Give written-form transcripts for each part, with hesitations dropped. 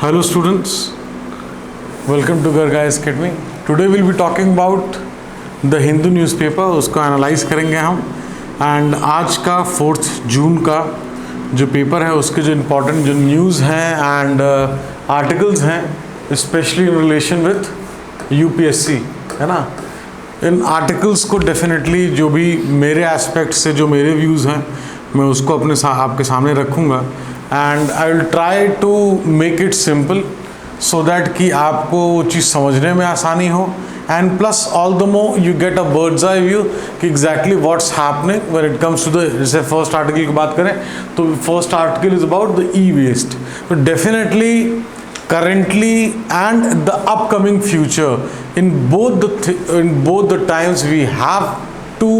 Hello students, welcome to Garga's Academy. Today we'll be talking about the Hindu newspaper. उसको analyse करेंगे हम and आज का 4 जून का जो पेपर है उसके जो इम्पोर्टेंट जो न्यूज़ हैं एंड आर्टिकल्स हैं specially in relation with UPSC, है ना. इन आर्टिकल्स को डेफिनेटली जो भी मेरे एस्पेक्ट से जो मेरे व्यूज़ हैं मैं उसको आपके सामने रखूँगा and I will try to make it simple so that कि आपको वो चीज़ समझने में आसानी हो and plus all the more you get a birds eye view कि exactly what's happening when it comes to the. जैसे फर्स्ट आर्टिकल की बात करें तो first article is about the e waste. तो definitely currently and the upcoming future in both the times we have to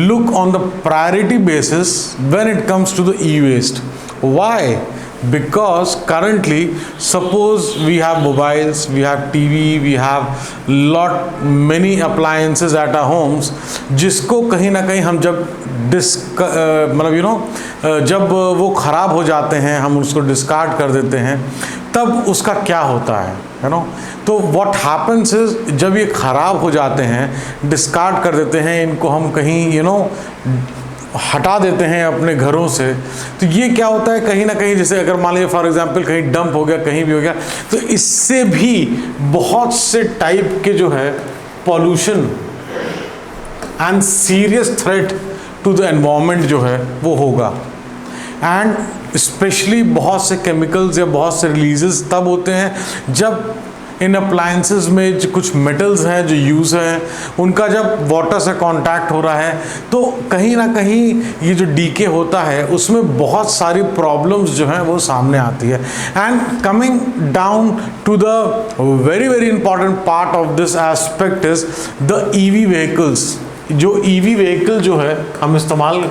look on the priority basis when it comes to the e-waste. Why? Because currently suppose we have mobiles, we have TV, we have many appliances at our homes जिसको कहीं ना कहीं हम जब जब वो ख़राब हो जाते हैं हम उसको डिस्कार्ड कर देते हैं तब उसका क्या होता है नो. तो व्हाट हैपन्स इज जब ये ख़राब हो जाते हैं डिस्कार्ड कर देते हैं इनको हम कहीं हटा देते हैं अपने घरों से, तो ये क्या होता है कहीं ना कहीं जैसे अगर मान लीजिए फॉर एग्जांपल कहीं डंप हो गया कहीं भी हो गया तो इससे भी बहुत से टाइप के जो है pollution and serious threat to the environment जो है वो होगा. एंड स्पेशली बहुत से केमिकल्स या बहुत से रिलीजेस तब होते हैं जब इन अप्लायंसेस में जो कुछ मेटल्स हैं जो यूज़ हैं उनका जब वाटर से कांटेक्ट हो रहा है तो कहीं ना कहीं ये जो डीके होता है उसमें बहुत सारी प्रॉब्लम्स जो हैं वो सामने आती है. And coming down to the very very important part of this aspect is the EV vehicles. जो ईवी व्हीकल जो है हम इस्तेमाल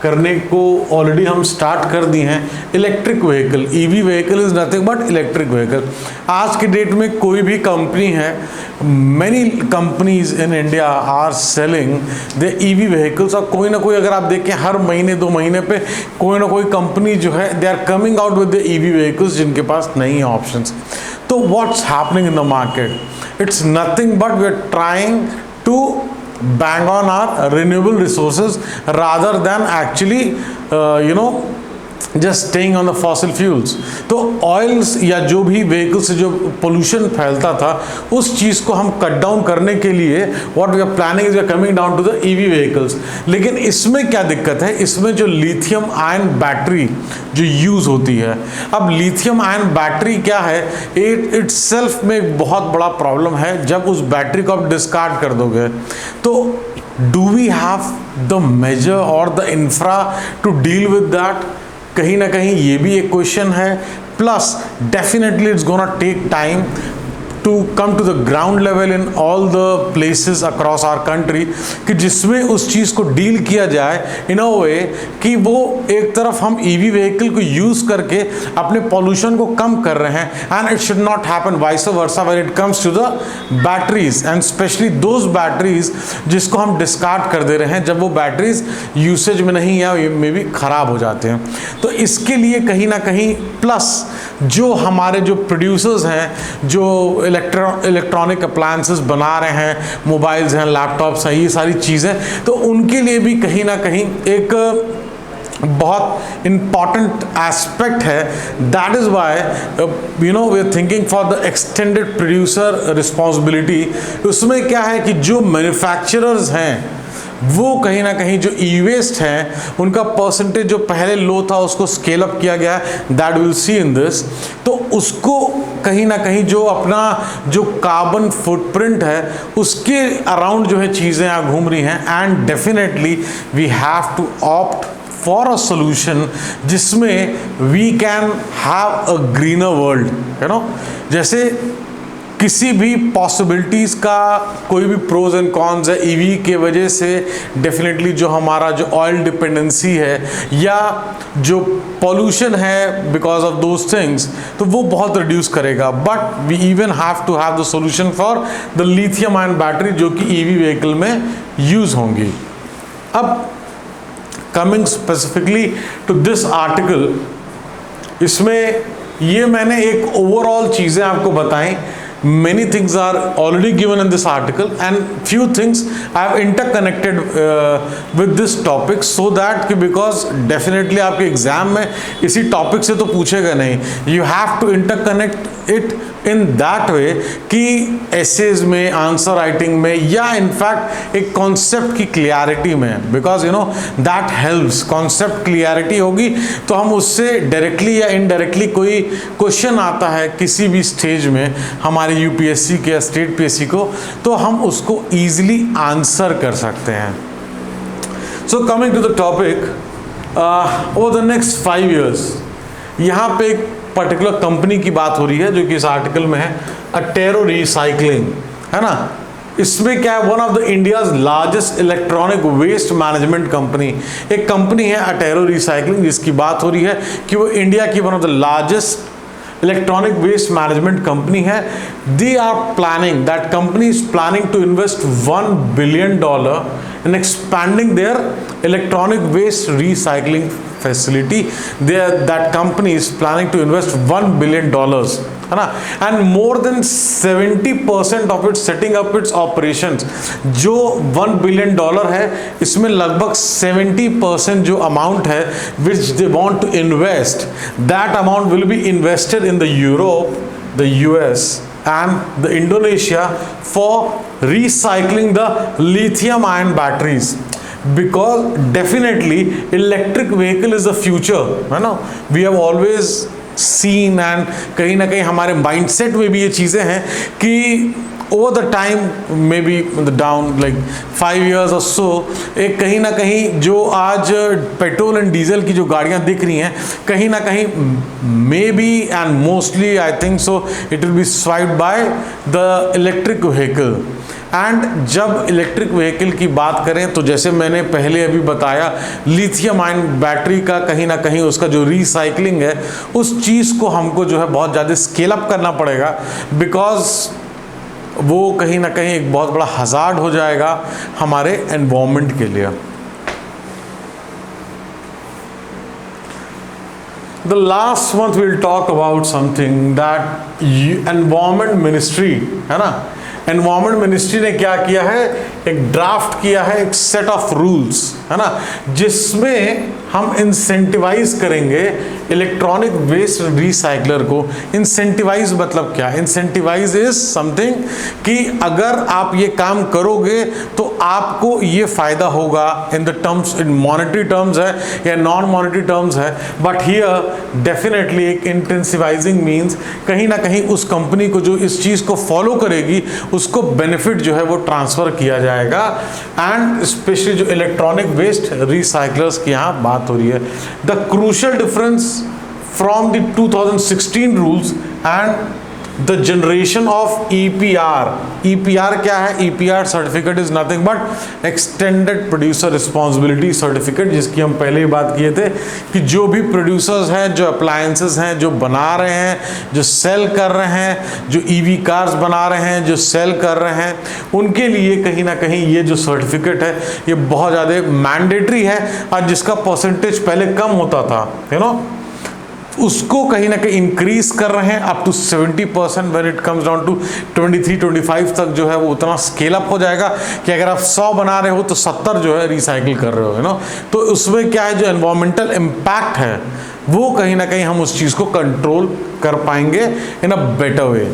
करने को ऑलरेडी हम स्टार्ट कर दिए हैं. Electric vehicle, EV vehicle is nothing but electric vehicle. आज के डेट में कोई भी कंपनी है, many companies in India are selling the EV vehicles. और कोई ना कोई अगर आप देखें हर महीने 2 महीने पे कोई ना कोई कंपनी जो है they are coming out with the EV vehicles जिनके पास नहीं है ऑप्शंस. तो what's happening in the market? It's nothing but we are trying to bang on our renewable resources rather than actually just staying on the fossil fuels. तो oils या जो भी vehicle से जो पोल्यूशन फैलता था उस चीज़ को हम कट डाउन करने के लिए what we are planning is we are coming down to the EV vehicles. लेकिन इसमें क्या दिक्कत है, इसमें जो लिथियम आयन बैटरी जो यूज़ होती है. अब लिथियम आयन बैटरी क्या है, इटसेल्फ में एक बहुत बड़ा प्रॉब्लम है. जब उस बैटरी को आप डिस्कार्ड कर दोगे तो do we have the major और the infra to deal with that? कहीं ना कहीं ये भी एक क्वेश्चन है. Plus definitely it's gonna take time to come to the ground level in all the places across our country कि जिसमें उस चीज़ को डील किया जाए इन अ वे कि वो एक तरफ हम ईवी व्हीकल को यूज़ करके अपने पॉल्यूशन को कम कर रहे हैं and it should not happen vice versa when it comes to the batteries and specially those batteries जिसको हम डिस्कार्ड कर दे रहे हैं जब वो बैटरीज यूसेज में नहीं या में भी ख़राब हो जाते हैं. तो इसके लिए कहीं ना कहीं प्लस जो हमारे जो प्रोड्यूसर्स हैं जो इलेक्ट्रॉनिक अप्लायंसेस बना रहे हैं, मोबाइल्स हैं, लैपटॉप्स हैं, ये सारी चीज़ें, तो उनके लिए भी कहीं ना कहीं एक बहुत इम्पॉर्टेंट एस्पेक्ट है. That is why we are thinking for the extended producer responsibility. उसमें क्या है कि जो मैन्युफैक्चरर्स हैं वो कहीं ना कहीं जो ई वेस्ट हैं उनका परसेंटेज जो पहले लो था उसको स्केल अप किया गया है. That will see in this. तो उसको कहीं ना कहीं जो अपना जो कार्बन फुटप्रिंट है उसके अराउंड जो है चीज़ें यहाँ घूम रही हैं and definitely we have to opt for a solution जिसमें we can have a greener world. जैसे किसी भी पॉसिबिलिटीज़ का कोई भी प्रोज एंड कॉन्स है. ईवी के वजह से डेफिनेटली जो हमारा जो ऑयल डिपेंडेंसी है या जो पॉल्यूशन है बिकॉज ऑफ दोज थिंग्स तो वो बहुत रिड्यूस करेगा. But we even have to have the solution for the lithium ion battery जो कि ईवी व्हीकल में यूज़ होंगी. अब coming specifically to this article, इसमें ये मैंने एक ओवरऑल चीज़ें आपको बताएं. Many things are already given in this article and few things I have interconnected with this topic so that कि because definitely आपके एग्जाम में इसी टॉपिक से तो पूछेगा नहीं. You have to interconnect it in that way कि essays में, आंसर राइटिंग में, या इनफैक्ट एक कॉन्सेप्ट की क्लियरिटी में, because you know that helps. Concept clarity होगी तो हम उससे डायरेक्टली या इनडायरेक्टली कोई क्वेश्चन आता है किसी भी स्टेज में हमारे यूपीएससी के या स्टेट पीएससी को, तो हम उसको ईजिली आंसर कर सकते हैं. So coming to the topic, over the next 5 years यहाँ पे एक पर्टिकुलर कंपनी की बात हो रही है जो कि इस आर्टिकल में है, अटेरो रिसाइकलिंग, है ना. इसमें क्या है, one of the India's largest electronic waste management company, एक कंपनी है अटेरो रिसाइकलिंग जिसकी बात हो रही है कि वो इंडिया की one of the largest electronic waste management company है. They are planning, that company is planning to invest $1 billion in expanding their electronic waste recycling facility. That company is planning to invest $1 billion, है ना, and more than 70% of it setting up its operations. जो $1 billion है इसमें लगभग 70% जो amount है which they want to invest, that amount will be invested in the Europe, the US and the Indonesia for recycling the lithium ion batteries. Because definitely electric vehicle is the future, है ना. We have always seen and कहीं ना कहीं हमारे mindset में भी ये चीज़ें हैं कि over the time maybe down like 5 years or so, एक कहीं ना कहीं जो आज पेट्रोल एंड डीजल की जो गाड़ियाँ दिख रही हैं कहीं ना कहीं may be and mostly I think so it will be swiped by the electric vehicle. And जब इलेक्ट्रिक व्हीकल की बात करें तो जैसे मैंने पहले अभी बताया, लिथियम आयन बैटरी का कहीं ना कहीं उसका जो रिसाइकलिंग है उस चीज़ को हमको जो है बहुत ज़्यादा स्केल अप करना पड़ेगा, बिकॉज वो कहीं ना कहीं एक बहुत बड़ा हज़ार्ड हो जाएगा हमारे एनवायरनमेंट के लिए. The last month we'll talk about something that environment ministry, है ना. एनवायरमेंट मिनिस्ट्री ने क्या किया है, एक ड्राफ्ट किया है, एक सेट ऑफ रूल्स, है ना, जिसमें हम इंसेंटिवाइज करेंगे इलेक्ट्रॉनिक वेस्ट रिसाइकलर को. इंसेंटिवाइज मतलब क्या, इंसेंटिवाइज इज समथिंग कि अगर आप ये काम करोगे तो आपको ये फायदा होगा in the terms, in monetary terms है या नॉन मॉनेटरी टर्म्स है. बट हियर डेफिनेटली एक इंटेंसिवाइजिंग मीन्स कहीं ना कहीं उस कंपनी को जो इस चीज़ को फॉलो करेगी उसको बेनिफिट जो है वो ट्रांसफर किया जाएगा. एंड स्पेशली जो इलेक्ट्रॉनिक वेस्ट रिसाइकलर्स की यहाँ बात हो रही है, the crucial difference from the 2016 rules and the generation of EPR. EPR क्या है, EPR certificate is nothing but extended producer responsibility certificate, जिसकी हम पहले ही बात किए थे कि जो भी प्रोड्यूसर्स हैं, जो अप्लायंसेस हैं, जो बना रहे हैं, जो सेल कर रहे हैं, जो EV कार्स बना रहे हैं, जो सेल कर रहे हैं, उनके लिए कहीं ना कहीं ये जो सर्टिफिकेट है ये बहुत ज़्यादा मैंडेटरी है. और जिसका परसेंटेज पहले कम होता था, यू नो, उसको कहीं ना कहीं इंक्रीज कर रहे हैं up to 70%. When it comes down to 23-25 तक जो है वो उतना स्केल अप हो जाएगा कि अगर आप 100 बना रहे हो तो 70 जो है रिसाइकिल कर रहे हो, है ना. तो उसमें क्या है, जो एनवायरमेंटल इम्पैक्ट है वो कहीं ना कहीं हम उस चीज़ को कंट्रोल कर पाएंगे in a better way.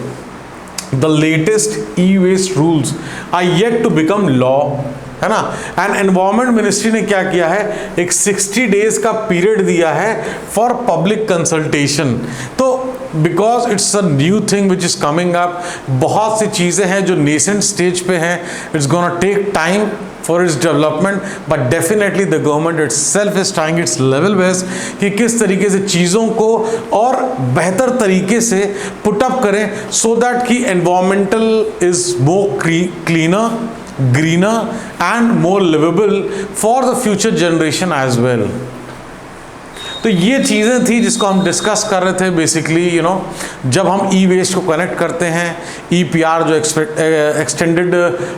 The latest e-waste rules are yet to become law, है ना. एंड एनवायरमेंट मिनिस्ट्री ने क्या किया है, एक 60 डेज का पीरियड दिया है फॉर पब्लिक कंसल्टेशन. तो because it's a new thing which is coming up, बहुत सी चीज़ें हैं जो नेसेंट स्टेज पे हैं, it's gonna take time for its development, but definitely the government itself is trying its level best कि किस तरीके से चीज़ों को और बेहतर तरीके से पुटअप करें सो दैट कि environmental is more cleaner, greener and more livable for the future generation as well. तो ये चीज़ें थी जिसको हम डिस्कस कर रहे थे बेसिकली, जब हम ई वेस्ट को कनेक्ट करते हैं, EPR जो एक्सटेंडेड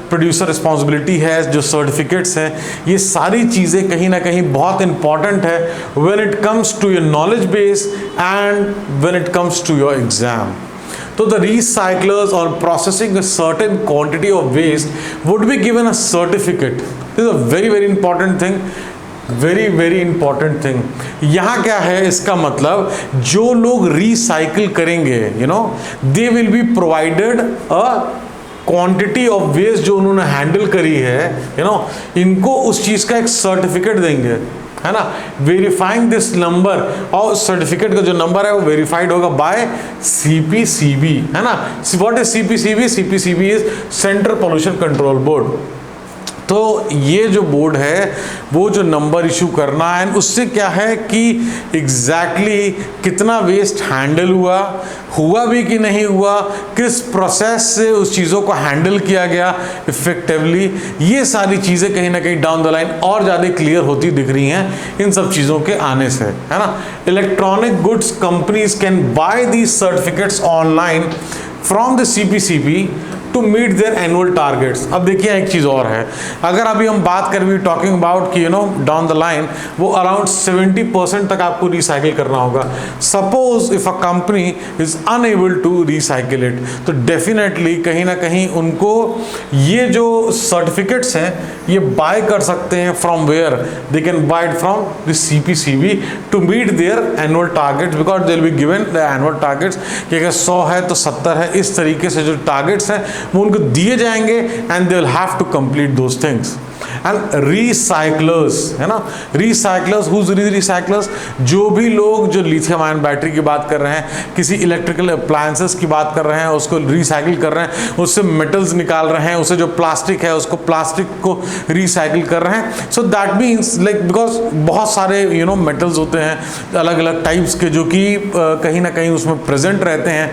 प्रोड्यूसर रिस्पॉन्सिबिलिटी है, जो सर्टिफिकेट्स हैं, ये सारी चीज़ें कहीं ना कहीं बहुत इंपॉर्टेंट है when it comes to your knowledge base and when it comes to your exam. So the recyclers on processing a certain quantity of waste would be given a certificate. This is a very important thing. very important thing. यहाँ क्या है इसका मतलब, जो लोग recycle करेंगे, they will be provided a quantity of waste जो उन्होंने हैंडल करी है, इनको उस चीज़ का एक सर्टिफिकेट देंगे, है ना, वेरीफाइंग दिस नंबर, और सर्टिफिकेट का जो नंबर है वो वेरीफाइड होगा बाय CPCB, है ना. What is CPCB? CPCB is central pollution control board. तो ये जो बोर्ड है वो जो नंबर इशू करना है, उससे क्या है कि एग्जैक्टली कितना वेस्ट हैंडल हुआ भी कि नहीं हुआ, किस प्रोसेस से उस चीज़ों को हैंडल किया गया इफेक्टिवली, ये सारी चीज़ें कहीं ना कहीं डाउन द लाइन और ज़्यादा क्लियर होती दिख रही हैं इन सब चीज़ों के आने से, है ना. Electronic goods companies can buy these certificates online from the CPCB to meet their annual targets. अब देखिए एक चीज़ और है, अगर अभी हम बात करें, वी टॉकिंग अबाउट कि डाउन द लाइन वो अराउंड 70% तक आपको रिसाइकिल करना होगा. Suppose if a company is unable to recycle it, तो डेफिनेटली कहीं ना कहीं उनको ये जो सर्टिफिकेट्स हैं ये बाय कर सकते हैं. From where they can buy it from the CPCB to meet their annual targets, because they will be given the annual targets कि अगर 100 है तो 70 है, इस तरीके से जो टारगेट्स हैं वो उनको दिए जाएंगे and they will have to complete those things. And recyclers, है ना, रिसाइक्लर्स, हुज रिसाइक्लर्स, जो भी लोग जो लिथियम आयन बैटरी की बात कर रहे हैं, किसी इलेक्ट्रिकल अप्लायंसेस की बात कर रहे हैं, उसको रिसाइकिल कर रहे हैं, उससे मेटल्स निकाल रहे हैं, उससे जो प्लास्टिक है उसको प्लास्टिक को रिसाइकिल कर रहे हैं. So that means like, because बहुत सारे मेटल्स होते हैं अलग अलग टाइप्स के जो कि कहीं ना कहीं उसमें प्रेजेंट रहते हैं,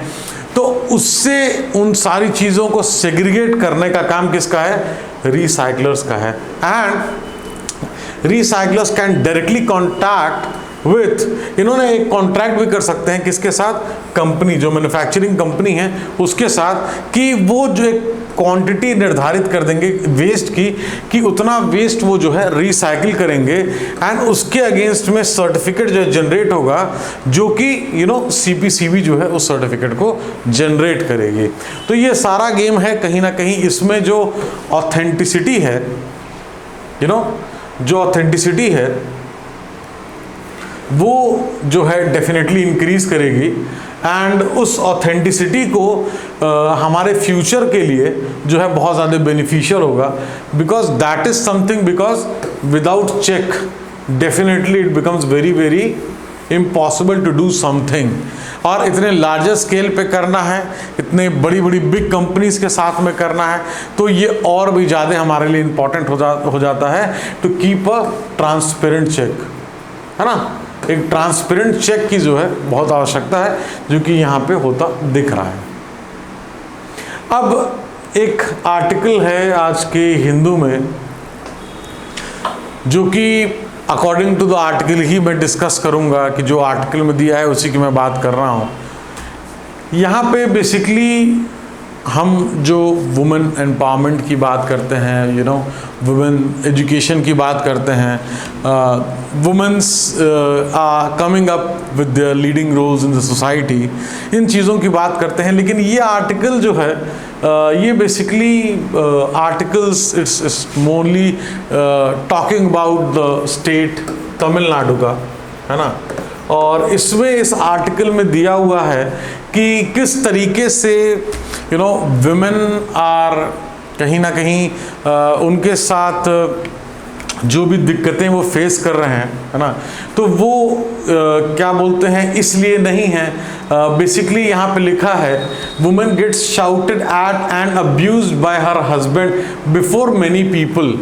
तो उससे उन सारी चीज़ों को सेग्रीगेट करने का काम किसका है? रिसाइक्लर्स का है. And recyclers can directly contact with, इन्होंने एक कॉन्ट्रैक्ट भी कर सकते हैं किसके साथ? कंपनी, जो मैन्युफैक्चरिंग कंपनी है उसके साथ, कि वो जो एक क्वांटिटी निर्धारित कर देंगे वेस्ट की, कि उतना वेस्ट वो जो है रिसाइकिल करेंगे, एंड उसके अगेंस्ट में सर्टिफिकेट जो जनरेट होगा, जो कि CPCB जो है उस सर्टिफिकेट को जनरेट करेगी. तो ये सारा गेम है कहीं ना कहीं. इसमें जो ऑथेंटिसिटी है, जो ऑथेंटिसिटी है वो जो है डेफिनेटली इंक्रीज करेगी, एंड उस ऑथेंटिसिटी को हमारे फ्यूचर के लिए जो है बहुत ज़्यादा बेनिफिशियल होगा, because that is something, because without check definitely it becomes very impossible to do something. और इतने लार्जर स्केल पे करना है, इतने बड़ी बिग कंपनीज के साथ में करना है, तो ये और भी ज़्यादा हमारे लिए इम्पॉर्टेंट हो जाता है to keep a transparent check, है ना. एक ट्रांसपेरेंट चेक की जो है बहुत आवश्यकता है, जो कि यहाँ पे होता दिख रहा है. अब एक आर्टिकल है आज के हिंदू में, जो कि अकॉर्डिंग टू द आर्टिकल ही मैं डिस्कस करूँगा, कि जो आर्टिकल में दिया है उसी की मैं बात कर रहा हूँ. यहाँ पे बेसिकली हम जो वुमेन एम्पावरमेंट की बात करते हैं, वुमेन एजुकेशन की बात करते हैं, womens are coming up with their leading roles in the society, इन चीज़ों की बात करते हैं. लेकिन ये आर्टिकल जो है ये basically articles it's morally talking about the state Tamil Nadu का, है ना. और इसमें इस आर्टिकल में दिया हुआ है कि किस तरीके से विमेन आर कहीं ना कहीं उनके साथ जो भी दिक्कतें वो फेस कर रहे हैं, है ना, तो वो क्या बोलते हैं, इसलिए नहीं है. बेसिकली यहाँ पे लिखा है, women gets shouted at and abused by her husband before many people.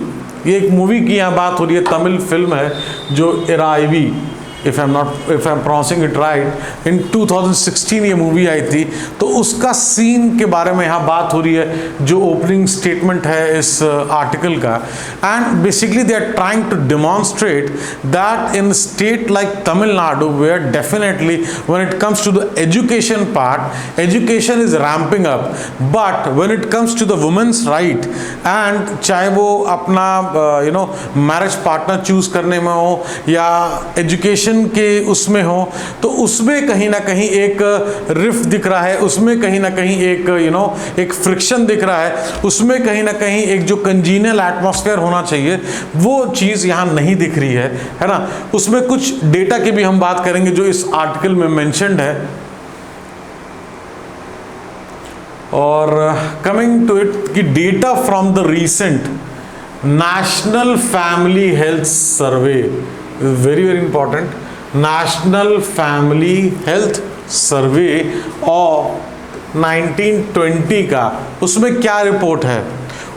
ये एक मूवी की यहाँ बात हो रही है, तमिल फिल्म है जो Iraivi if I am pronouncing it right, in 2016 ये मूवी आई थी, तो उसका सीन के बारे में यहाँ बात हो रही है, जो ओपनिंग स्टेटमेंट है इस आर्टिकल का। And basically they are trying to demonstrate that in state like Tamil Nadu, where definitely when it comes to the education part, education is ramping up, but when it comes to the women's right, and चाहे वो अपना marriage partner choose करने में हो या education के उसमें हो, तो उसमें कहीं ना कहीं एक रिफ्ट दिख रहा है, उसमें कहीं ना कहीं एक एक फ्रिक्शन दिख रहा है, उसमें कहीं ना कहीं एक जो कंजीनियल एटमॉस्फेयर होना चाहिए वो चीज़ यहाँ नहीं दिख रही है ना। उसमें कुछ डेटा की भी हम बात करेंगे जो इस आर्टिकल में मेंशन्ड है। और कमिंग टू इट कि data from the recent national family health survey, very very important, national family health survey of 1920 का, उसमें क्या रिपोर्ट है?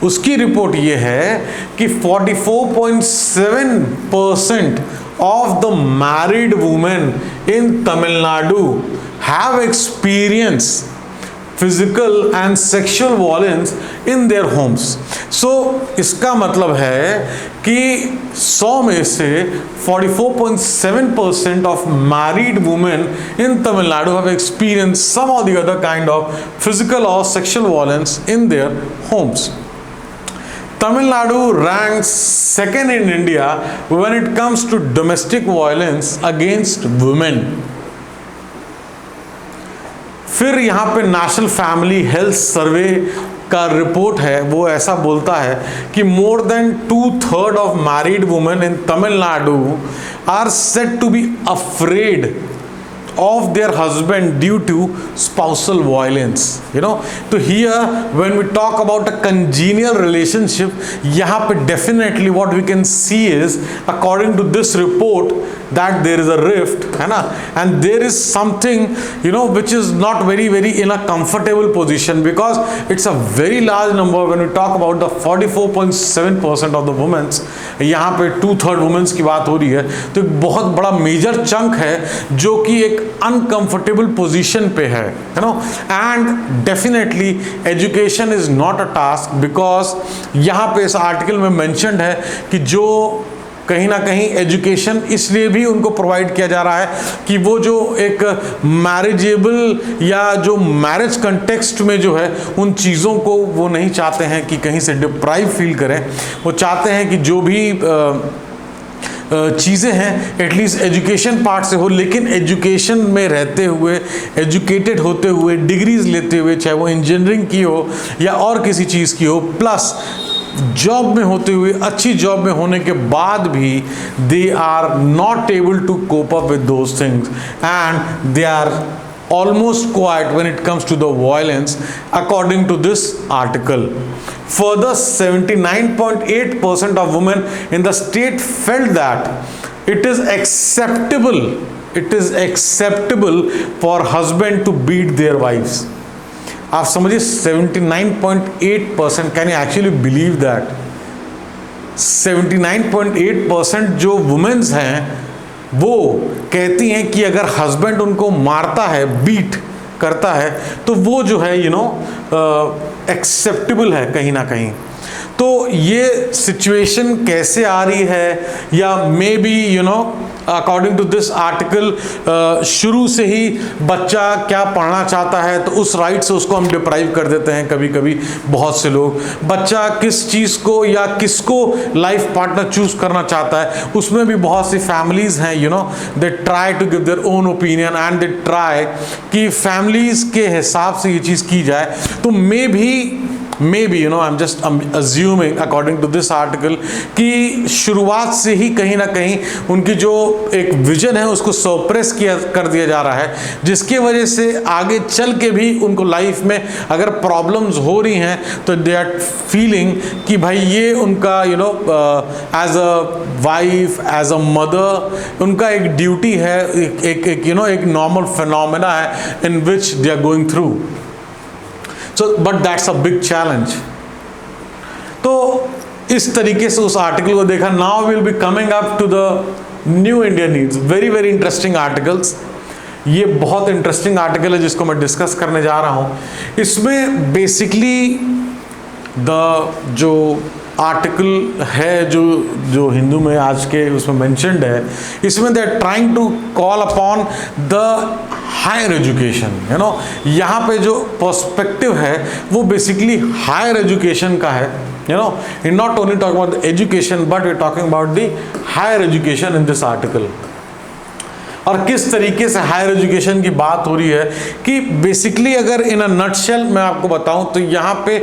उसकी रिपोर्ट ये है कि 44.7% of the married women in Tamil Nadu have experience physical and sexual violence in their homes. So इसका मतलब है कि 100 में से 44.7% of married women in Tamil Nadu have experience some और the other kind of physical और sexual violence in their homes. Tamil Nadu ranks second in India when it comes to domestic violence against women. फिर यहाँ पे national family health survey का report है, वो ऐसा बोलता है कि more than 2/3 of married women in Tamil Nadu are said to be afraid of their husband due to spousal violence. So here when we talk about a congenial relationship, यहाँ पे definitely what we can see is, according to this report, that there is a rift, है ना, and there is something which is not very in a comfortable position, because it's a very large number when we talk about the 44.7% of the women, यहाँ पे 2/3 women's की बात हो रही है, तो एक बहुत बड़ा मेजर चंक है जो कि एक अनकंफर्टेबल पोजीशन पे है, and definitely education is not a task, because यहाँ पे इस आर्टिकल में मेंशन्ड है कि जो कहीं ना कहीं एजुकेशन इसलिए भी उनको प्रोवाइड किया जा रहा है कि वो जो एक मैरिजेबल या जो मैरिज कंटेक्स्ट में जो है उन चीज़ों को वो नहीं चाहते हैं कि कहीं से डिप्राइव फील करें। वो चाहते हैं कि जो भी चीज़ें हैं एटलीस्ट एजुकेशन पार्ट से हो, लेकिन एजुकेशन में रहते हुए, एजुकेटेड होते हुए, डिग्रीज लेते हुए, चाहे वो इंजीनियरिंग की हो या और किसी चीज़ की हो, प्लस जॉब में होते हुए, अच्छी जॉब में होने के बाद भी they are not able to cope up with those things and they are almost quiet when it comes to the violence, according to this article. Further, 79.8% of women in the state felt that it is acceptable for husband to beat their wives. आप समझिए 79.8%, can you actually believe that? 79.8% जो women's हैं वो कहती हैं कि अगर husband उनको मारता है, बीट करता है, तो वो जो है एक्सेप्टेबल है कहीं ना कहीं। तो ये सिचुएशन कैसे आ रही है, या maybe according to this article शुरू से ही बच्चा क्या पढ़ना चाहता है तो उस राइट से उसको हम डिप्राइव कर देते हैं। कभी कभी बहुत से लोग बच्चा किस चीज़ को या किसको लाइफ पार्टनर चूज करना चाहता है, उसमें भी बहुत सी फैमिलीज हैं they try to give their own opinion and they try कि फैमिलीज के हिसाब से ये चीज़ की जाए। तो मे भी I'm just assuming according to this article कि शुरुआत से ही कहीं ना कहीं उनकी जो एक विजन है उसको सप्रेस कर दिया जा रहा है, जिसके वजह से आगे चल के भी उनको लाइफ में अगर प्रॉब्लम्स हो रही हैं तो दे आर फीलिंग कि भाई ये उनका as a wife, as a mother, उनका एक ड्यूटी है, एक नॉर्मल फिनोमेना है in which they are going through. So, but that's a big challenge. तो इस तरीके से उस आर्टिकल को देखा। Now we'll be coming up to the new India needs, very very interesting articles. ये बहुत इंटरेस्टिंग आर्टिकल है जिसको मैं डिस्कस करने जा रहा हूँ। इसमें बेसिकली जो आर्टिकल है जो हिंदू में आज के उसमें मेंशन्ड है, इसमें they are trying to call upon the higher education, you know. यहाँ पे जो पर्सपेक्टिव है वो बेसिकली हायर एजुकेशन का है, you know, we're not only talking about the education but we're talking about the higher education in this article। और किस तरीके से हायर एजुकेशन की बात हो रही है कि बेसिकली अगर इन अ नटशेल मैं आपको बताऊं तो यहाँ पे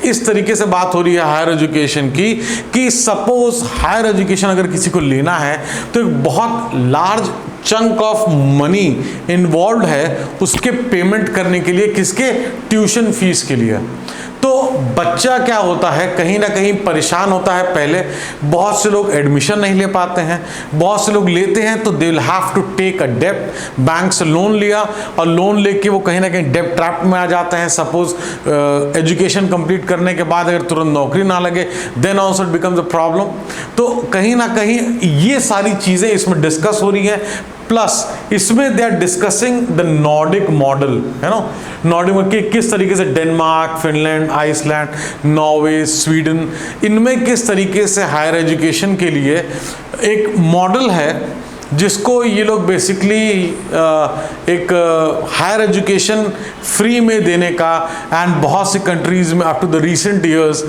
इस तरीके से बात हो रही है हायर एजुकेशन की कि सपोज हायर एजुकेशन अगर किसी को लेना है तो एक बहुत large chunk of money involve है उसके पेमेंट करने के लिए, किसके? ट्यूशन फीस के लिए। तो बच्चा क्या होता है, कहीं ना कहीं परेशान होता है। पहले बहुत से लोग एडमिशन नहीं ले पाते हैं, बहुत से लोग लेते हैं तो they will have to take a डेप्ट, बैंक से लोन लिया और लोन लेके वो कहीं ना कहीं डेप्ट ट्रैप में आ जाते हैं। सपोज एजुकेशन कंप्लीट करने के बाद अगर तुरंत नौकरी ना लगे then also it becomes a problem. तो कहीं ना कहीं ये सारी चीज़ें इसमें डिस्कस हो रही हैं। प्लस इसमें they are discussing the Nordic model, है ना। नॉर्डिक में किस तरीके से Denmark, Finland, Iceland, Norway, Sweden, इनमें किस तरीके से हायर एजुकेशन के लिए एक मॉडल है जिसको ये लोग बेसिकली एक हायर एजुकेशन फ्री में देने का, एंड बहुत सी कंट्रीज में up to the recent years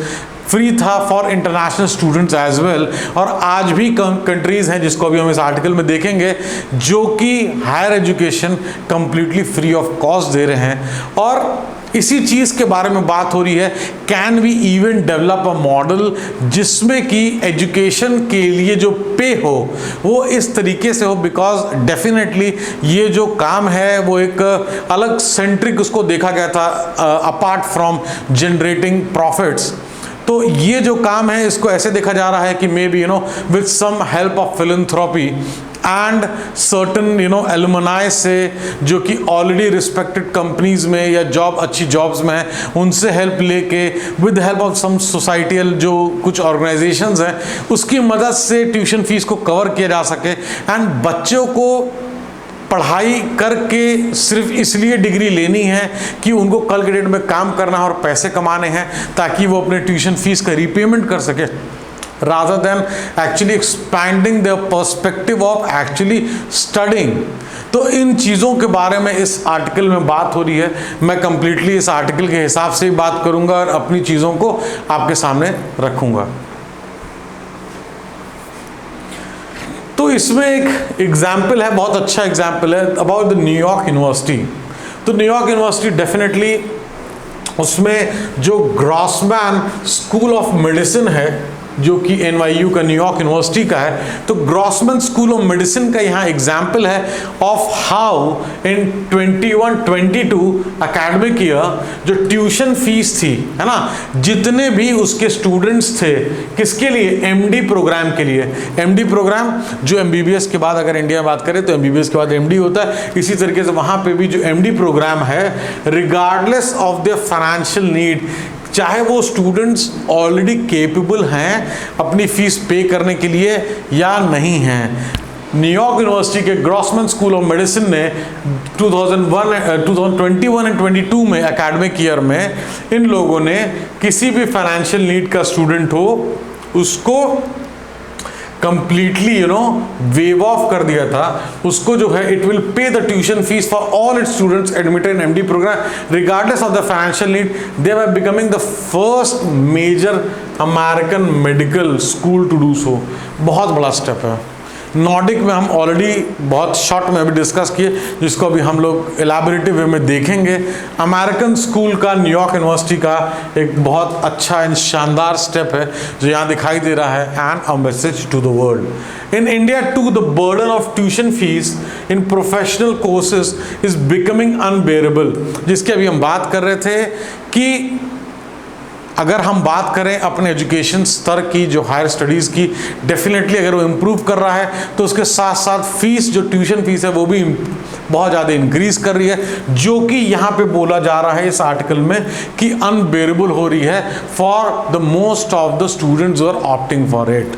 free था for international students as well. और आज भी कंट्रीज हैं जिसको अभी हम इस आर्टिकल में देखेंगे जो कि higher education completely free of cost दे रहे हैं। और इसी चीज़ के बारे में बात हो रही है, can we even develop a model जिसमें कि एजुकेशन के लिए जो पे हो वो इस तरीके से हो, बिकॉज डेफिनेटली ये जो काम है वो एक अलग सेंट्रिक उसको देखा गया था अपार्ट फ्रॉम जनरेटिंग प्रॉफिट्स। तो ये जो काम है इसको ऐसे देखा जा रहा है कि maybe you know with some help of philanthropy and certain you know alumni से जो कि ऑलरेडी रिस्पेक्टेड कंपनीज में या अच्छी जॉब्स में है उनसे हेल्प लेके, with help of some societal जो कुछ ऑर्गेनाइजेशंस हैं उसकी मदद से ट्यूशन फीस को कवर किया जा सके। एंड बच्चों को पढ़ाई करके सिर्फ इसलिए डिग्री लेनी है कि उनको कल के डेट में काम करना है और पैसे कमाने हैं ताकि वो अपने ट्यूशन फीस का रीपेमेंट कर सके, rather than actually expanding their perspective of actually studying। तो इन चीज़ों के बारे में इस आर्टिकल में बात हो रही है। मैं कंप्लीटली इस आर्टिकल के हिसाब से ही बात करूंगा और अपनी चीज़ों को आपके सामने रखूंगा। तो इसमें एक एग्जाम्पल है, बहुत अच्छा एग्जाम्पल है अबाउट द न्यूयॉर्क यूनिवर्सिटी। तो न्यूयॉर्क यूनिवर्सिटी डेफिनेटली उसमें जो ग्रॉसमैन स्कूल ऑफ मेडिसिन है जो कि NYU का, न्यूयॉर्क यूनिवर्सिटी का है, तो ग्रॉसमैन स्कूल ऑफ मेडिसिन का यहाँ एग्जाम्पल है of how in 21-22 academic year जो ट्यूशन फीस थी, है ना, जितने भी उसके स्टूडेंट्स थे किसके लिए? MD प्रोग्राम के लिए। MD प्रोग्राम जो MBBS के बाद अगर इंडिया में बात करें तो MBBS के बाद MD होता है, इसी तरीके से वहाँ पे भी जो MD प्रोग्राम है regardless of the financial need, चाहे वो स्टूडेंट्स ऑलरेडी केपेबल हैं अपनी फीस पे करने के लिए या नहीं हैं, न्यूयॉर्क यूनिवर्सिटी के ग्रॉसमैन स्कूल ऑफ मेडिसिन ने 2021 एंड 22 में एकेडमिक ईयर में इन लोगों ने किसी भी फाइनेंशियल नीड का स्टूडेंट हो उसको completely you know waive off कर दिया था। उसको जो है it will pay the tuition fees for all its students admitted in MD programme regardless of the financial need. They were becoming the first major American medical school to do so. बहुत बड़ा step है। Nordic में हम already बहुत short में अभी discuss किए, जिसको अभी हम लोग एलैबोरेटिव वे में देखेंगे। अमेरिकन स्कूल का न्यूयॉर्क यूनिवर्सिटी का एक बहुत अच्छा एंड शानदार स्टेप है जो यहाँ दिखाई दे रहा है, and a message to the world. In India to the burden of tuition fees in professional courses is becoming unbearable, जिसकी अभी हम बात कर रहे थे कि अगर हम बात करें अपने एजुकेशन स्तर की, जो हायर स्टडीज़ की, डेफिनेटली अगर वो इम्प्रूव कर रहा है तो उसके साथ साथ फीस, जो ट्यूशन फीस है वो भी बहुत ज़्यादा इंक्रीज कर रही है, जो कि यहाँ पे बोला जा रहा है इस आर्टिकल में कि अनबेरेबल हो रही है for the most of the students are opting for it.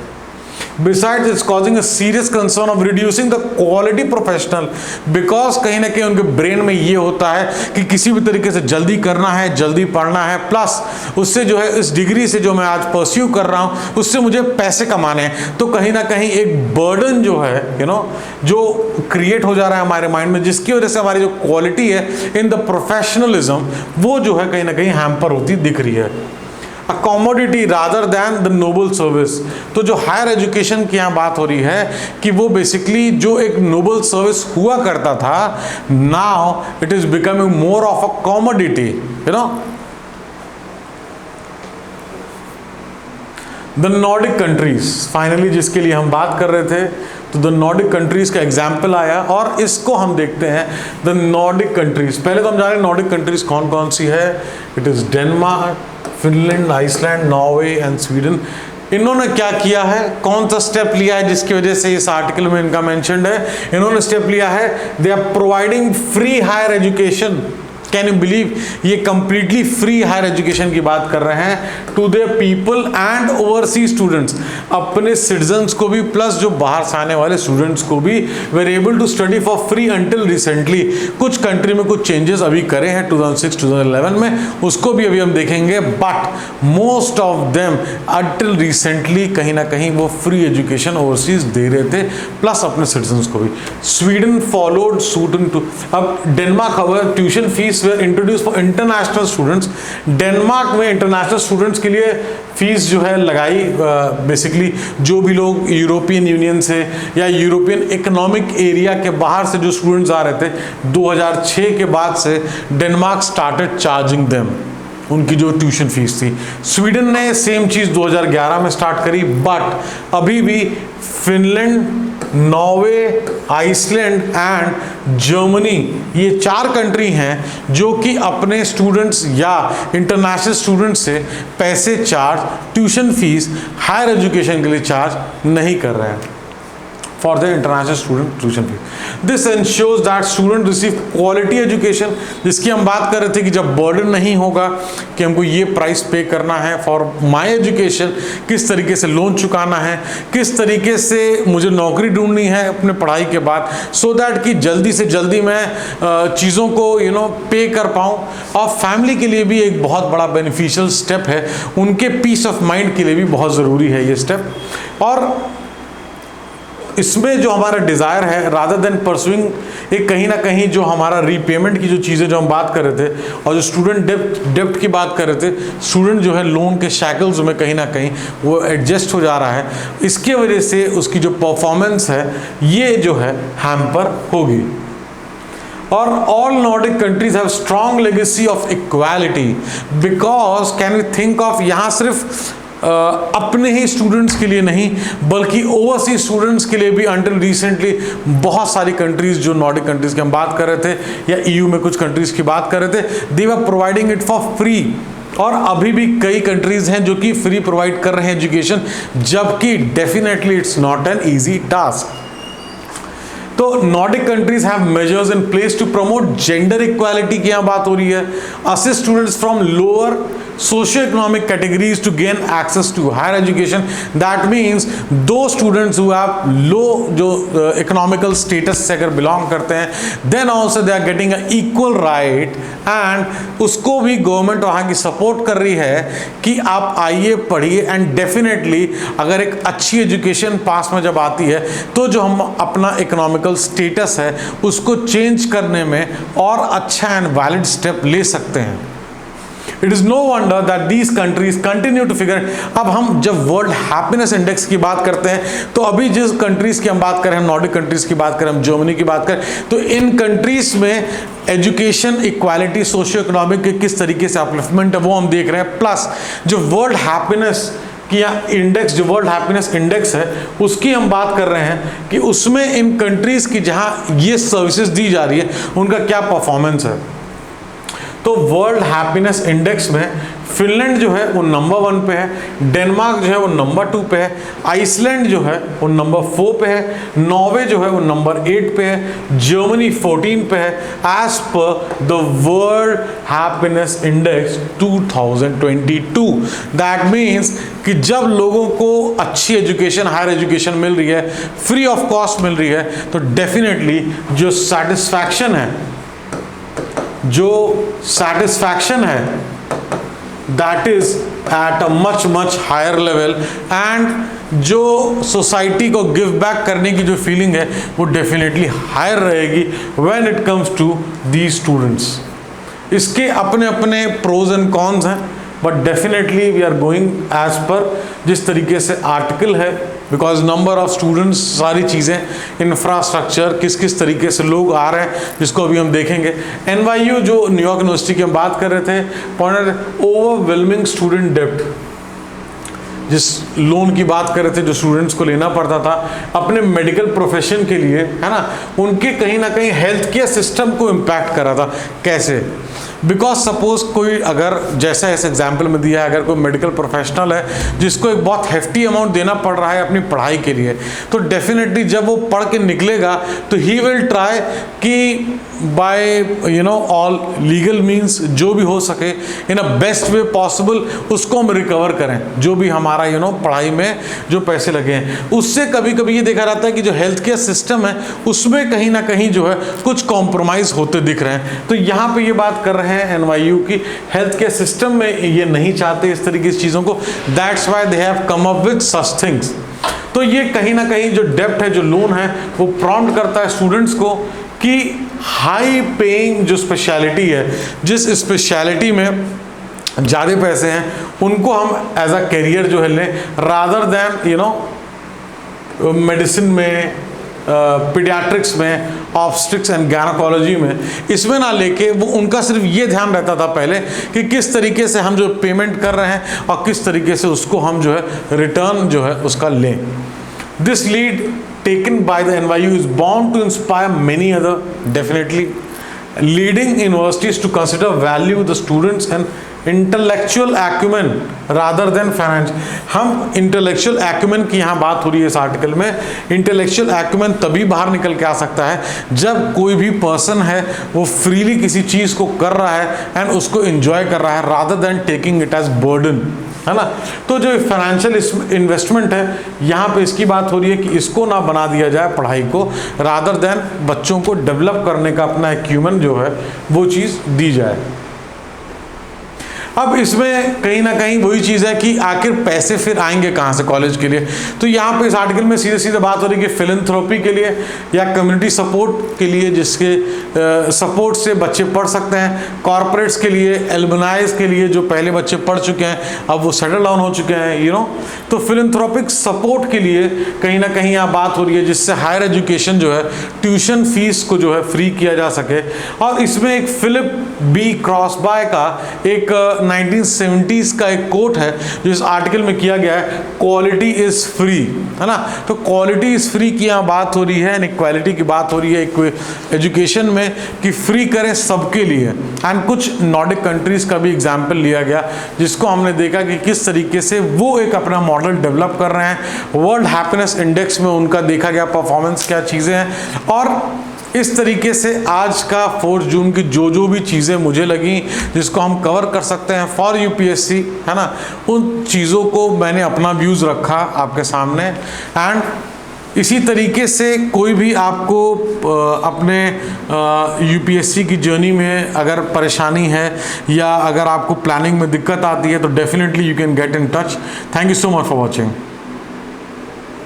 Besides, it's causing a serious concern of reducing the quality professional, because कहीं ना कहीं उनके ब्रेन में ये होता है कि किसी भी तरीके से जल्दी करना है, जल्दी पढ़ना है, प्लस उससे जो है इस डिग्री से जो मैं आज परस्यू कर रहा हूँ उससे मुझे पैसे कमाने हैं। तो कहीं ना कहीं एक बर्डन जो है जो क्रिएट हो जा रहा है हमारे माइंड में, जिसकी वजह से हमारी जो क्वालिटी है इन द प्रोफेशनलिज्म वो जो है कहीं ना कहीं हैम्पर होती दिख रही है। A commodity rather than the noble service। तो जो हायर एजुकेशन की यहाँ बात हो रही है कि वो बेसिकली जो एक नोबल सर्विस हुआ करता था, now it is becoming more of a commodity, the Nordic countries, finally जिसके लिए हम बात कर रहे थे, तो द नॉर्डिक कंट्रीज का एग्जाम्पल आया और इसको हम देखते हैं। द नॉर्डिक कंट्रीज, पहले तो हम जाने नॉर्डिक कंट्रीज कौन कौन सी है। It is Denmark, Finland, Iceland, Norway and Sweden. इन्होंने क्या किया है, कौन सा स्टेप लिया है जिसकी वजह से इस आर्टिकल में इनका मेंशन्ड है। इन्होंने स्टेप लिया है, they are providing free higher education. Can you believe, ये कंप्लीटली फ्री हायर एजुकेशन की बात कर रहे हैं to their people and overseas students, अपने सिटीजन्स को भी प्लस जो बाहर से आने वाले स्टूडेंट्स को भी were able to study for free until recently. कुछ कंट्री में कुछ चेंजेस अभी करे हैं 2006-2011 में, उसको भी अभी हम देखेंगे, but most of them until recently कहीं ना कहीं वो फ्री एजुकेशन ओवरसीज दे रहे थे, प्लस अपने सिटीजन्स को भी। Sweden followed suit in two. अब Denmark tuition fees introduce for international students. Denmark में इंटरनेशनल स्टूडेंट्स के लिए फीस जो है लगाई, बेसिकली जो भी लोग यूरोपियन यूनियन से या यूरोपियन इकोनॉमिक एरिया के बाहर से जो स्टूडेंट्स आ रहे थे, 2006 के बाद से डेनमार्क स्टार्टेड चार्जिंग देम, उनकी जो ट्यूशन फीस थी। स्वीडन ने सेम चीज़ 2011 में स्टार्ट करी, बट अभी भी Finland, Norway, Iceland and Germany, ये 4 कंट्री हैं जो कि अपने स्टूडेंट्स या इंटरनेशनल स्टूडेंट्स से पैसे charge, tuition fees, higher education के लिए चार्ज नहीं कर रहे हैं for the international student tuition fee. This ensures that student receive quality education, जिसकी हम बात कर रहे थे कि जब बर्डन नहीं होगा कि हमको ये प्राइस पे करना है फॉर माय एजुकेशन, किस तरीके से लोन चुकाना है, किस तरीके से मुझे नौकरी ढूंढनी है अपने पढ़ाई के बाद, सो दैट कि जल्दी से जल्दी मैं चीज़ों को पे कर पाऊँ। और फैमिली के लिए भी एक बहुत बड़ा बेनिफिशियल स्टेप है, उनके पीस ऑफ माइंड के लिए भी बहुत ज़रूरी है ये स्टेप। और इसमें जो हमारा डिज़ायर है, रादर देन परसुइंग एक कहीं ना कहीं जो हमारा रीपेमेंट की जो चीज़ें जो हम बात कर रहे थे और जो स्टूडेंट डेप्ट की बात कर रहे थे, स्टूडेंट जो है लोन के शैकल्स में कहीं ना कहीं वो एडजस्ट हो जा रहा है, इसके वजह से उसकी जो परफॉर्मेंस है ये जो है हैम्पर होगी। और all Nordic countries have strong legacy of equality, because can we think of, यहाँ सिर्फ अपने ही स्टूडेंट्स के लिए नहीं बल्कि ओवरसीज स्टूडेंट्स के लिए भी अंटिल रिसेंटली बहुत सारी कंट्रीज, जो नॉर्डिक कंट्रीज की हम बात कर रहे थे या ईयू में कुछ कंट्रीज की बात कर रहे थे, दे वर प्रोवाइडिंग इट फॉर फ्री। और अभी भी कई कंट्रीज हैं जो कि फ्री प्रोवाइड कर रहे हैं एजुकेशन, जबकि definitely it's not an easy task. तो Nordic countries have measures in place to promote gender equality की यहाँ बात हो रही है, assist students from lower socio-economic categories to gain access to higher education. That means those students who have low जो economical status से अगर belong करते हैं, then also they are getting an equal right, and उसको भी government वहाँ की support कर रही है कि आप आइए पढ़िए, एंड डेफिनेटली अगर एक अच्छी एजुकेशन पास में जब आती है तो जो हम अपना इकोनॉमिकल स्टेटस है उसको चेंज करने में और अच्छा एंड वैलिड स्टेप ले सकते हैं। It is no wonder that these countries continue to figure. अब हम जब वर्ल्ड हैप्पीनेस इंडेक्स की बात करते हैं तो अभी जिस कंट्रीज की हम बात करें, हम नॉर्डिक कंट्रीज की बात करें, हम जर्मनी की बात करें, तो इन कंट्रीज में एजुकेशन इक्वालिटी, सोशियो इकोनॉमिक के किस तरीके से अपलिफ्टमेंट है वो हम देख रहे हैं। प्लस जो वर्ल्ड हैप्पीनेस की इंडेक्स, जो वर्ल्ड हैप्पीनेस इंडेक्स है उसकी हम बात कर रहे हैं कि उसमें इन कंट्रीज की जहां ये सर्विसेज दी जा रही है उनका क्या परफॉर्मेंस है। तो वर्ल्ड हैप्पीनेस इंडेक्स में फिनलैंड जो है वो नंबर 1 पे है, डेनमार्क जो है वो नंबर 2 पे है, आइसलैंड जो है वो नंबर 4 पे है, नॉर्वे जो है वो नंबर 8 पे है, जर्मनी 14 पे है, as per the world happiness index 2022। That means कि जब लोगों को अच्छी एजुकेशन, हायर एजुकेशन मिल रही है, फ्री ऑफ कॉस्ट मिल रही है, तो डेफिनेटली जो सेटिस्फैक्शन है that is at a much higher level, and जो सोसाइटी को गिव बैक करने की जो फीलिंग है वो डेफिनेटली हायर रहेगी when it comes to these students। इसके अपने अपने प्रोज एंड कॉन्स हैं, but definitely we are going as per जिस तरीके से आर्टिकल है, बिकॉज नंबर ऑफ स्टूडेंट्स, सारी चीज़ें, इंफ्रास्ट्रक्चर, किस किस तरीके से लोग आ रहे हैं, जिसको अभी हम देखेंगे। NYU जो न्यूयॉर्क यूनिवर्सिटी की हम बात कर रहे थे, पॉइंट ओवरवेलमिंग स्टूडेंट डेप्ट, जिस लोन की बात कर रहे थे जो स्टूडेंट्स को लेना पड़ता था अपने मेडिकल प्रोफेशन के लिए, है ना, उनके कहीं ना कहीं हेल्थ केयर सिस्टम को इम्पैक्ट कर रहा था। कैसे? बिकॉज सपोज कोई, अगर जैसा इस एग्जाम्पल में दिया है, अगर कोई मेडिकल प्रोफेशनल है जिसको एक बहुत हेफ्टी अमाउंट देना पड़ रहा है अपनी पढ़ाई के लिए, तो डेफिनेटली जब वो पढ़ के निकलेगा तो ही विल ट्राई कि बाय ऑल लीगल मीन्स जो भी हो सके इन अ बेस्ट वे पॉसिबल उसको हम रिकवर करें, जो भी हमारा पढ़ाई में जो पैसे लगे हैं उससे। कभी कभी ये देखा जाता है कि जो हेल्थ केयर सिस्टम है उसमें कहीं ना कहीं जो है कुछ कॉम्प्रोमाइज होते दिख रहे हैं। तो यहाँ पे ये बात कर रहे हैं NYU की, हेल्थ केयर सिस्टम में ये नहीं चाहते इस तरीके की चीज़ों को, that's why they have come up with such things. तो ये कहीं ना कहीं जो डेप्ट है, जो लोन है, वो प्रॉम्प्ट करता है स्टूडेंट्स को कि हाई पेइंग जो स्पेशलिटी है, जिस स्पेशलिटी में ज़्यादा पैसे हैं, उनको हम एज अ करियर जो है लें, रादर दैन मेडिसिन में, पीडियाट्रिक्स में, ऑब्स्टिक्स एंड गायनेकोलॉजी में, इसमें ना लेके वो उनका सिर्फ ये ध्यान रहता था पहले कि किस तरीके से हम जो पेमेंट कर रहे हैं और किस तरीके से उसको हम जो है रिटर्न जो है उसका लें। This lead taken by the NYU is bound to inspire many other, definitely leading universities to consider value the students and intellectual acumen rather than financial। हम intellectual acumen की यहाँ बात हो रही है इस आर्टिकल में। intellectual acumen तभी बाहर निकल के आ सकता है जब कोई भी पर्सन है वो फ्रीली किसी चीज़ को कर रहा है एंड उसको enjoy कर रहा है, rather than taking it as burden, है ना। तो जो फाइनेंशियल इन्वेस्टमेंट है यहाँ पे इसकी बात हो रही है कि इसको ना बना दिया जाए पढ़ाई को, रादर देन बच्चों को डेवलप करने का अपना एक ह्यूमन जो है वो चीज़ दी जाए। अब इसमें कहीं ना कहीं वही चीज़ है कि आखिर पैसे फिर आएंगे कहाँ से कॉलेज के लिए। तो यहाँ पे इस आर्टिकल में सीधे सीधे बात हो रही है कि फिलैंथ्रोपी के लिए या कम्युनिटी सपोर्ट के लिए, जिसके सपोर्ट से बच्चे पढ़ सकते हैं, कॉरपोरेट्स के लिए, एल्युमनाइज के लिए जो पहले बच्चे पढ़ चुके हैं अब वो सेटल डाउन हो चुके हैं, तो फिलैंथ्रोपिक सपोर्ट के लिए कहीं ना कहीं यहाँ बात हो रही है जिससे हायर एजुकेशन जो है, ट्यूशन फीस को जो है फ्री किया जा सके। और इसमें एक फिलिप बी क्रॉसबाय का एक 1970s का एक कोट है जो इस आर्टिकल में किया गया है, क्वालिटी इज फ्री, है ना। तो क्वालिटी इज फ्री की यहाँ बात हो रही है, इक्वालिटी की बात हो रही है एजुकेशन में कि फ्री करें सबके लिए। एंड कुछ नॉर्डिक कंट्रीज का भी एग्जाम्पल लिया गया जिसको हमने देखा कि किस तरीके से वो एक अपना मॉडल डेवलप कर रहे हैं। वर्ल्ड हैप्पीनेस इंडेक्स में उनका देखा गया परफॉर्मेंस, क्या चीज़ें हैं, और इस तरीके से आज का 4 जून की जो भी चीज़ें मुझे लगी जिसको हम कवर कर सकते हैं फॉर यूपीएससी, है ना, उन चीज़ों को मैंने अपना व्यूज़ रखा आपके सामने। एंड इसी तरीके से कोई भी आपको अपने यूपीएससी की जर्नी में अगर परेशानी है या अगर आपको प्लानिंग में दिक्कत आती है तो definitely you can get in touch. Thank you so much for watching.